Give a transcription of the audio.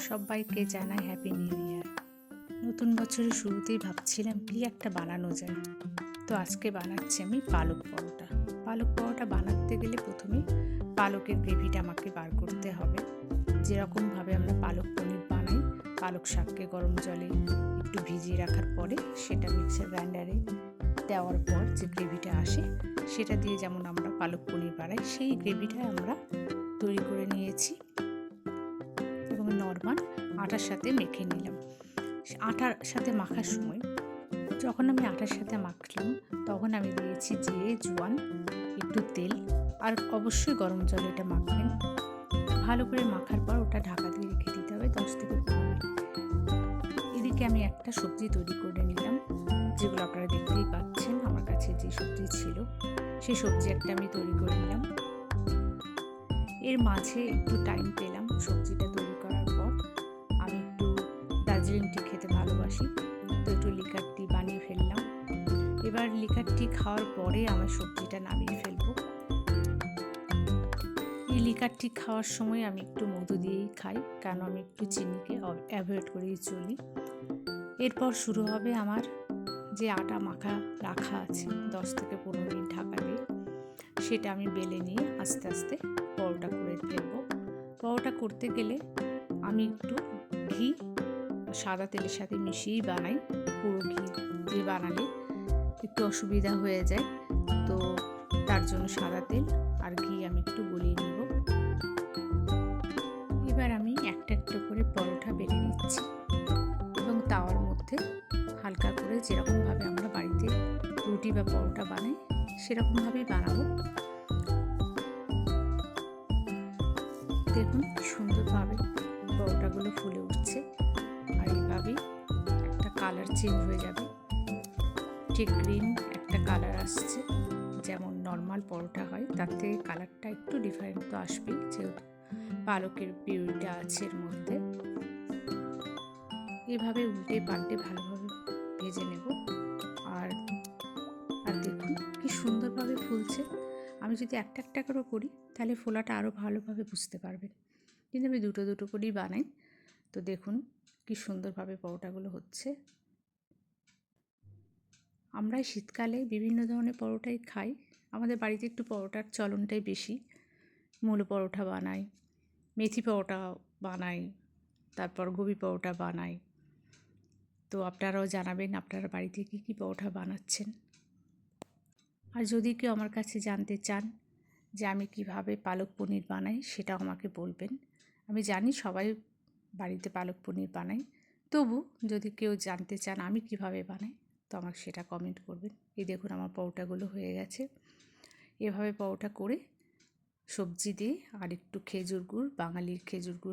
সবাইকে জানাই happy new year. নতুন বছরের শুরুতেই ভাবছিলাম কি একটা বানানো যায়, তো আজকে বানাচ্ছি আমি পালক পরোটা। পালক পরোটা বানাতে গেলে প্রথমে পালকের গ্রেভিটা আমাকে বার করতে হবে। যেরকমভাবে আমরা পালক পনির বানাই, পালক শাককে গরম জলে একটু ভিজিয়ে রাখার পরে সেটা মিক্সার গ্রাইন্ডারে দেওয়ার পর যে গ্রেভিটা আসে সেটা দিয়ে যেমন আমরা পালক পনির বানাই, সেই গ্রেভিটা আমরা তৈরি করে নিয়েছি এবং নর্মাল আটার সাথে মেখে নিলাম। আটার সাথে মাখার সময় যখন আমি আটার সাথে মাখলাম তখন আমি দিয়েছি জিরে, জোয়ান, একটু তেল, আর অবশ্যই গরম জলে এটা মাখবেন। ভালো করে মাখার পর ওটা ঢাকা দিয়ে রেখে দিতে হবে 10 থেকে 15 মিনিট। এদিকে আমি একটা সবজি তৈরি করে নিলাম, যেগুলো আপনারা দেখতেই পাচ্ছেন আমার কাছে যে সবজি ছিল সেই সবজি একটা আমি তৈরি করে নিলাম। এর মাঝে একটু টাইম পেলাম সবজিটা তৈরি করার পর। আমি একটু দার্জিলিং টি খেতে ভালোবাসি, তো একটু লিকার টি বানিয়ে ফেললাম। এবার লিকার টি খাওয়ার পরে আমার সবজিটা নামিয়ে ফেলবো। এই লিকার টি খাওয়ার সময় আমি একটু মধু দিয়েই খাই, কারণ আমি একটু চিনিকে অ্যাভয়েড করেই চলি। এরপর শুরু হবে আমার যে আটা মাখা রাখা আছে 10 থেকে 15 মিনিট ঢাকা দিয়ে, সেটা আমি বেলে নিয়ে আস্তে আস্তে পরোটা করে ফেলবো। পরোটা করতে গেলে আমি একটু ঘি সাদা তেলের সাথে মিশিয়েই বানাই। পুরো ঘি দিয়ে বানালে একটু অসুবিধা হয়ে যায়, তো তার জন্য সাদা তেল আর ঘি আমি একটু গলিয়ে নেব। এবার আমি একটা একটা করে পরোটা বেলে নিচ্ছি এবং তাওয়ার মধ্যে হালকা করে যেরকমভাবে আমরা বাড়িতে রুটি বা পরোটা বানাই সেরকমভাবেই বানাবো। দেখুন কি সুন্দরভাবে পরোটাগুলো ফুলে উঠছে, আর এইভাবেই একটা কালার চেঞ্জ হয়ে যাবে, ঠিক গ্রিন একটা কালার আসছে। যেমন নর্মাল পরোটা হয় তার থেকে কালারটা একটু ডিফারেন্ট তো আসবেই, যেহেতু পালকের পিউরিটা আছে এর মধ্যে। এভাবে উল্টে পাল্টে ভালোভাবে ভেজে নেব। আর দেখুন কি সুন্দরভাবে ফুলছে। আমি যদি একটা একটা করে করি তাহলে ফোলাটা আরও ভালোভাবে বুঝতে পারবেন, কিন্তু আমি দুটো দুটো করেই বানাই। তো দেখুন কি সুন্দরভাবে পরোটাগুলো হচ্ছে। আমরা শীতকালে বিভিন্ন ধরনের পরোটাই খাই, আমাদের বাড়িতে একটু পরোটার চলনটাই বেশি। মূলো পরোটা বানাই, মেথি পরোটা বানাই, তারপর গোবি পরোটা বানাই। তো আপনারাও জানাবেন আপনারা বাড়িতে কী কী পরোটা বানাচ্ছেন। আর যদি কেউ আমার কাছে জানতে চান যে আমি কিভাবে পালক পনির বানাই সেটাও আমাকে বলবেন। আমি জানি সবাই বাড়িতে পালক পনির বানাই, তবু যদি কেউ জানতে চান আমি কিভাবে বানাই তো আমাকে সেটা কমেন্ট করবেন। এই দেখুন আমার পরোটাগুলো হয়ে গেছে। এভাবে পরোটা করে সবজি দিয়ে আর একটু খেজুর গুড়, বাঙালির খেজুর গুড়